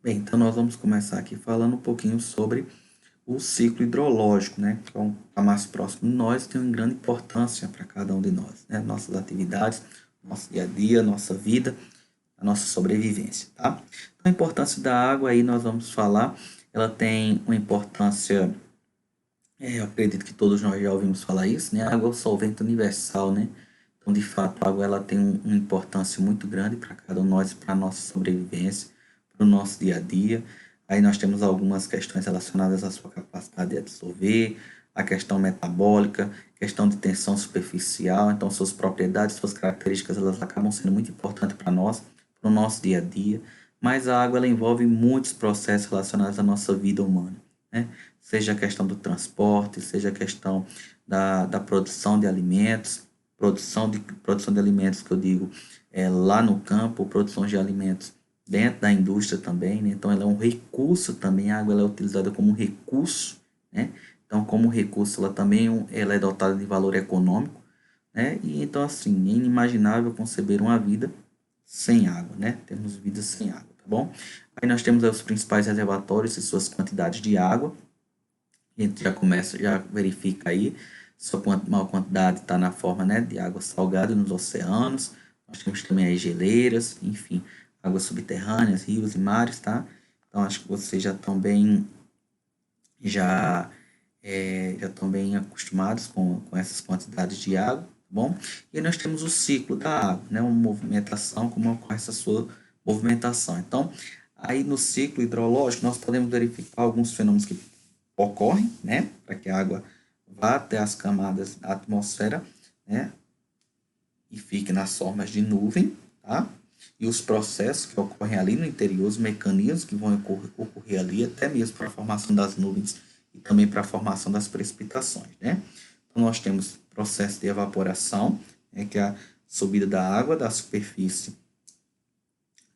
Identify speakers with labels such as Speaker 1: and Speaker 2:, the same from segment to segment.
Speaker 1: Bem, então nós vamos começar aqui falando um pouquinho sobre o ciclo hidrológico, né? Então, está mais próximo de nós, tem uma grande importância para cada um de nós, né? Nossas atividades, nosso dia a dia, nossa vida, a nossa sobrevivência, tá? Então, a importância da água aí nós vamos falar, ela tem uma importância, eu acredito que todos nós já ouvimos falar isso, né? A água é o solvente universal, né? Então, de fato, a água ela tem uma importância muito grande para cada um de nós, para a nossa sobrevivência, para o nosso dia a dia. Aí nós temos algumas questões relacionadas à sua capacidade de absorver, a questão metabólica, questão de tensão superficial. Então, suas propriedades, suas características, elas acabam sendo muito importantes para nós, para o nosso dia a dia. Mas a água ela envolve muitos processos relacionados à nossa vida humana, né? Seja a questão do transporte, seja a questão da produção de alimentos, produção de alimentos que eu digo lá no campo, produção de alimentos dentro da indústria também, né? Então ela é um recurso também, a água ela é utilizada como um recurso, né? Então como recurso ela também ela é dotada de valor econômico, né? E então assim, é inimaginável conceber uma vida sem água, né? Temos vidas sem água, tá bom? Aí nós temos aí os principais reservatórios e suas quantidades de água. A gente já começa, já verifica aí, sua maior quantidade está na forma, né, de água salgada nos oceanos. Nós temos também as geleiras, enfim, águas subterrâneas, rios e mares, tá? Então acho que vocês já estão bem, já, já estão bem acostumados com essas quantidades de água, tá bom? E nós temos o ciclo da água, né, uma movimentação, como ocorre essa sua movimentação. Então, aí no ciclo hidrológico nós podemos verificar alguns fenômenos que ocorrem, né, para que a água vá até as camadas da atmosfera, né, e fique nas formas de nuvem, tá? E os processos que ocorrem ali no interior, os mecanismos que vão ocorrer ali, até mesmo para a formação das nuvens e também para a formação das precipitações, né? Então, nós temos processo de evaporação, né, que é a subida da água da superfície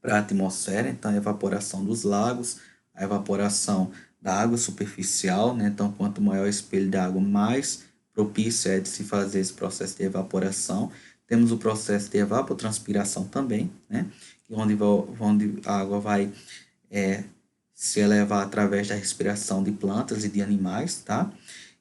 Speaker 1: para a atmosfera, então a evaporação dos lagos, a evaporação da água superficial, né? Então quanto maior o espelho de água, mais propício é de se fazer esse processo de evaporação. Temos o processo de evapotranspiração também, né? Onde a água vai se elevar através da respiração de plantas e de animais, tá?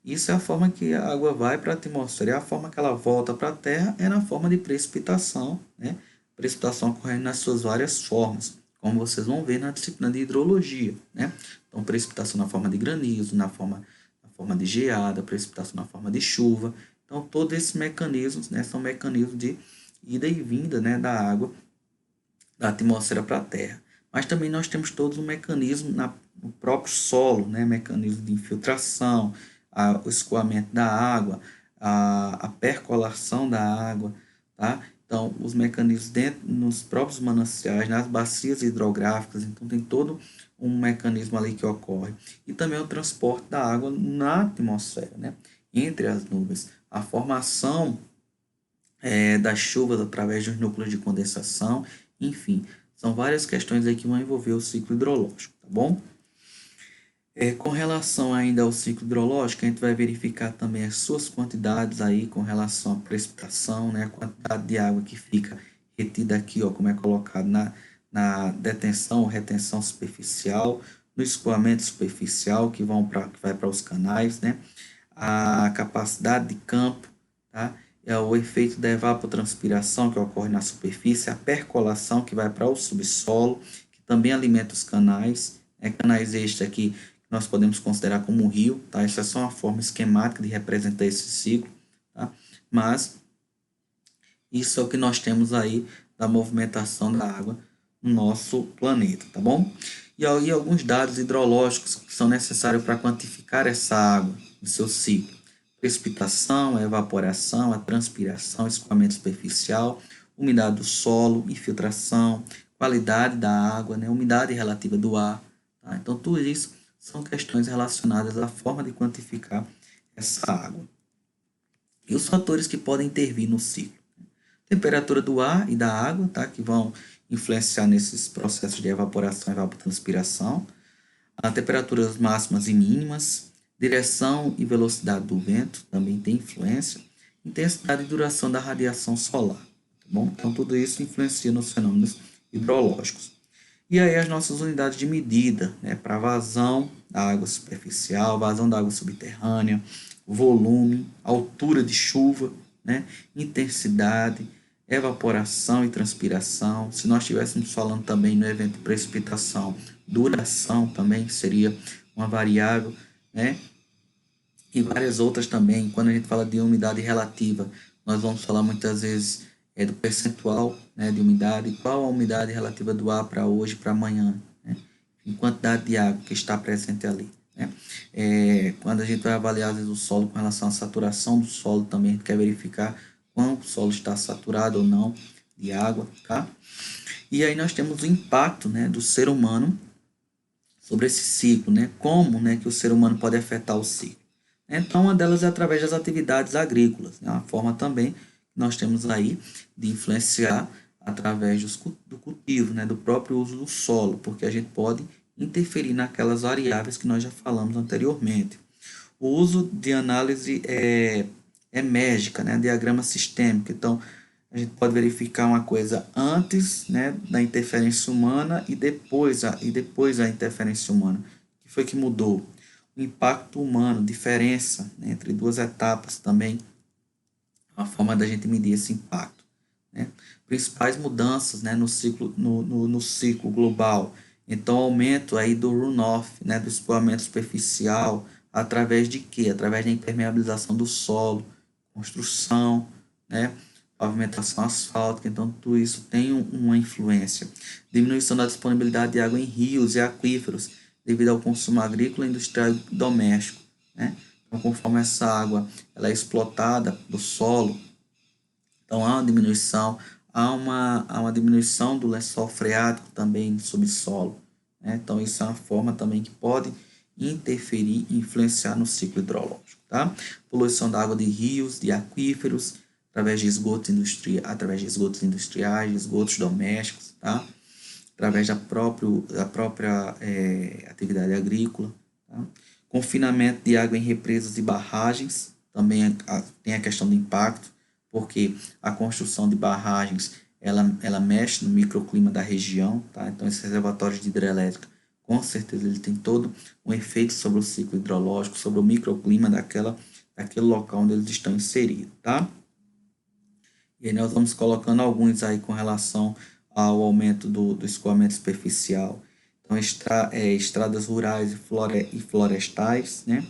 Speaker 1: Isso é a forma que a água vai para a atmosfera, e a forma que ela volta para a Terra é na forma de precipitação, né? Precipitação ocorrendo nas suas várias formas, como vocês vão ver na disciplina de hidrologia, né? Então, precipitação na forma de granizo, na forma de geada, precipitação na forma de chuva. Então, todos esses mecanismos, né, são mecanismos de ida e vinda, né, da água da atmosfera para a Terra. Mas também nós temos todos um mecanismo no próprio solo, né? Mecanismo de infiltração, o escoamento da água, a percolação da água, tá? Então, os mecanismos dentro, nos próprios mananciais, nas bacias hidrográficas, então tem todo um mecanismo ali que ocorre. E também o transporte da água na atmosfera, né? Entre as nuvens. A formação das chuvas através dos núcleos de condensação, enfim, são várias questões aí que vão envolver o ciclo hidrológico, tá bom? Com relação ainda ao ciclo hidrológico, a gente vai verificar também as suas quantidades aí com relação à precipitação, né? A quantidade de água que fica retida aqui, ó, como é colocado na detenção ou retenção superficial, no escoamento superficial que vai para os canais, né? A capacidade de campo, tá? É o efeito da evapotranspiração que ocorre na superfície, a percolação que vai para o subsolo, que também alimenta os canais, canais estes aqui que nós podemos considerar como um rio, tá? Essa é só uma forma esquemática de representar esse ciclo, tá? Mas isso é o que nós temos aí da movimentação da água no nosso planeta, tá bom? E aí alguns dados hidrológicos que são necessários para quantificar essa água no seu ciclo: precipitação, a evaporação, a transpiração, escoamento superficial, umidade do solo, infiltração, qualidade da água, né, umidade relativa do ar. Tá? Então, tudo isso são questões relacionadas à forma de quantificar essa água. E os fatores que podem intervir no ciclo: temperatura do ar e da água, tá, que vão influenciar nesses processos de evaporação e evapotranspiração, a temperaturas máximas e mínimas, direção e velocidade do vento também tem influência, intensidade e duração da radiação solar, tá bom? Então tudo isso influencia nos fenômenos hidrológicos. E aí as nossas unidades de medida, né, para vazão da água superficial, vazão da água subterrânea, volume, altura de chuva, né, intensidade, evaporação e transpiração. Se nós estivéssemos falando também no evento de precipitação, duração também seria uma variável, né, e várias outras também. Quando a gente fala de umidade relativa, nós vamos falar muitas vezes do percentual, né, de umidade, qual a umidade relativa do ar para hoje, para amanhã, né, em quantidade de água que está presente ali. Né. Quando a gente vai avaliar às vezes, o solo com relação à saturação do solo, também a gente quer verificar quanto o solo está saturado ou não de água. Tá? E aí nós temos o impacto, né, do ser humano sobre esse ciclo, né, como, né, que o ser humano pode afetar o ciclo. Então, uma delas é através das atividades agrícolas, né? Uma forma também que nós temos aí de influenciar através do cultivo, né? Do próprio uso do solo, porque a gente pode interferir naquelas variáveis que nós já falamos anteriormente. O uso de análise emérgica, né? Diagrama sistêmico. Então, a gente pode verificar uma coisa antes, né, da interferência humana e depois a interferência humana. O que foi que mudou? O impacto humano, diferença, né, entre duas etapas também, a forma da gente medir esse impacto. Né? Principais mudanças, né, no ciclo global. Então, aumento aí do runoff, né, do escoamento superficial, através de quê? Através da impermeabilização do solo, construção, né, pavimentação asfáltica. Então, tudo isso tem uma influência. Diminuição da disponibilidade de água em rios e aquíferos, devido ao consumo agrícola, industrial e doméstico. Né? Então, conforme essa água ela é explotada do solo, então há uma diminuição do lençol freático também no subsolo. Né? Então, isso é uma forma também que pode interferir e influenciar no ciclo hidrológico. Tá? Poluição da água de rios, de aquíferos, através de esgotos, através de esgotos industriais, de esgotos domésticos, tá? Através da própria atividade agrícola. Tá? Confinamento de água em represas e barragens, também tem a questão do impacto, porque a construção de barragens ela mexe no microclima da região, tá? Então esses reservatórios de hidrelétrica, com certeza ele tem todo um efeito sobre o ciclo hidrológico, sobre o microclima daquele local onde eles estão inseridos, tá? E aí nós vamos colocando alguns aí com relação ao aumento do escoamento superficial. Então, estradas rurais e florestais, né?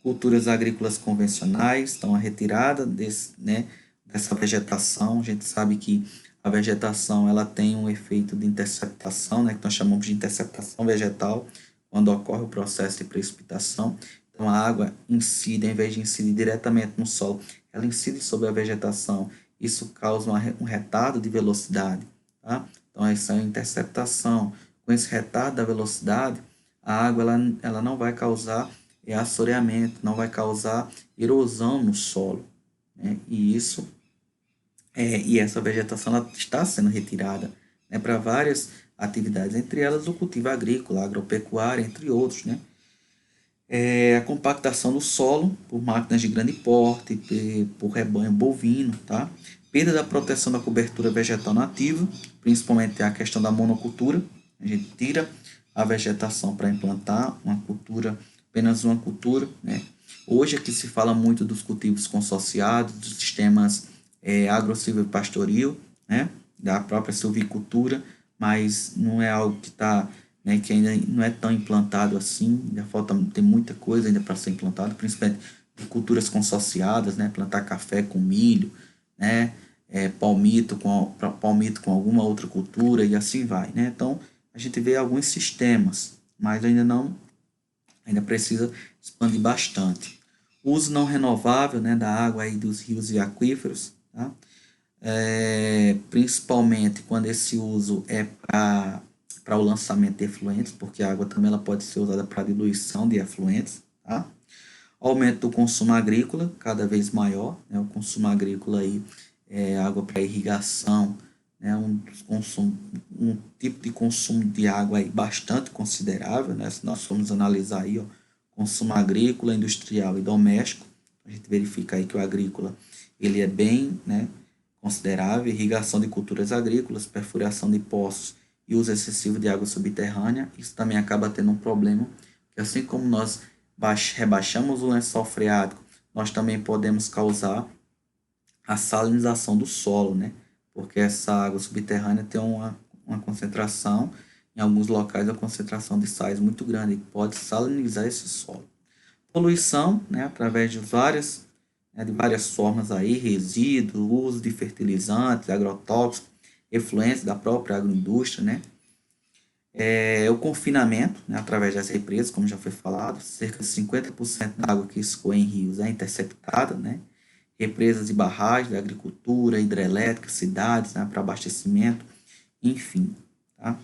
Speaker 1: Culturas agrícolas convencionais, então a retirada dessa vegetação. A gente sabe que a vegetação ela tem um efeito de interceptação, né, que nós chamamos de interceptação vegetal, quando ocorre o processo de precipitação. Então, a água incide, em vez de incidir diretamente no solo, ela incide sobre a vegetação. Isso causa um retardo de velocidade. Tá? Então, essa é a interceptação. Com esse retardo da velocidade, a água ela não vai causar assoreamento, não vai causar erosão no solo. Né? E essa vegetação ela está sendo retirada, né, para várias atividades, entre elas o cultivo agrícola, agropecuária, entre outros. Né? A compactação do solo por máquinas de grande porte, por rebanho bovino, tá? Perda da proteção da cobertura vegetal nativa, principalmente a questão da monocultura. A gente tira a vegetação para implantar uma cultura, apenas uma cultura. Né? Hoje aqui se fala muito dos cultivos consorciados, dos sistemas agro-silvopastoril, né? Da própria silvicultura, mas não é algo que está, né, que ainda não é tão implantado assim, ainda tem muita coisa ainda para ser implantado, principalmente de culturas consorciadas, né, plantar café com milho, né, palmito com alguma outra cultura e assim vai, né? Então a gente vê alguns sistemas, mas ainda precisa expandir bastante. O uso não renovável, né, da água aí dos rios e aquíferos, tá? Principalmente quando esse uso é para o lançamento de efluentes, porque a água também ela pode ser usada para diluição de efluentes. Tá? Aumento do consumo agrícola, cada vez maior. Né? O consumo agrícola aí é água para irrigação, né? Um tipo de consumo de água aí bastante considerável. Né? Se nós formos analisar aí, ó, consumo agrícola, industrial e doméstico, a gente verifica aí que o agrícola ele é bem, né, considerável, irrigação de culturas agrícolas, perfuração de poços e uso excessivo de água subterrânea, isso também acaba tendo um problema, que assim como nós rebaixamos o lençol freático, nós também podemos causar a salinização do solo, né? Porque essa água subterrânea tem uma concentração, em alguns locais, a concentração de sais muito grande, que pode salinizar esse solo. Poluição, né? Através de várias formas aí, resíduos, uso de fertilizantes, agrotóxicos, influência da própria agroindústria, né? O confinamento, né, através das represas, como já foi falado, cerca de 50% da água que escoa em rios é interceptada, né? Represas e barragens da agricultura, hidrelétrica, cidades, né, para abastecimento, enfim, tá?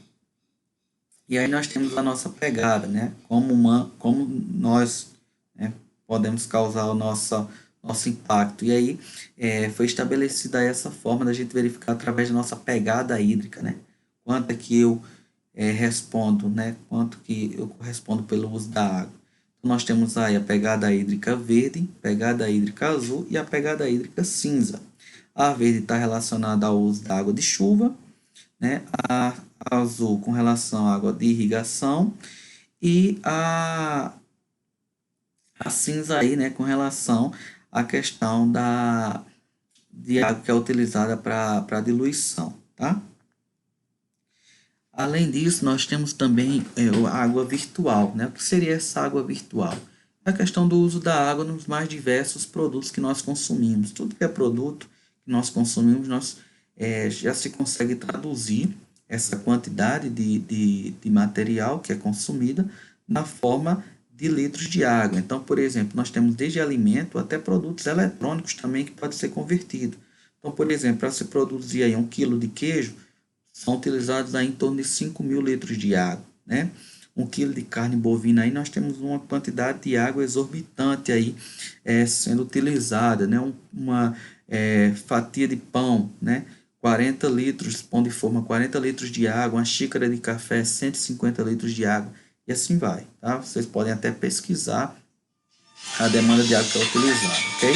Speaker 1: E aí nós temos a nossa pegada, né? Como nós, né, podemos causar o nosso impacto. E aí foi estabelecida essa forma da gente verificar através da nossa pegada hídrica, né? Quanto é que eu respondo, né? Quanto que eu correspondo pelo uso da água. Então, nós temos aí a pegada hídrica verde, pegada hídrica azul e a pegada hídrica cinza. A verde está relacionada ao uso da água de chuva, né? A azul com relação à água de irrigação e a cinza aí, né, com relação à questão de água que é utilizada para diluição, tá? Além disso, nós temos também a água virtual, né? O que seria essa água virtual? É a questão do uso da água nos mais diversos produtos que nós consumimos. Tudo que é produto que nós consumimos, já se consegue traduzir essa quantidade de material que é consumida na forma de litros de água. Então, por exemplo, nós temos desde alimento até produtos eletrônicos também que pode ser convertido. Então, por exemplo, para se produzir aí 1 quilo de queijo, são utilizados aí em torno de 5.000 litros de água, né? 1 quilo de carne bovina aí nós temos uma quantidade de água exorbitante aí sendo utilizada, né? Uma fatia de pão, né? 40 litros, pão de forma, 40 litros de água, uma xícara de café, 150 litros de água, e assim vai, tá? Vocês podem até pesquisar a demanda de água que é utilizada, ok?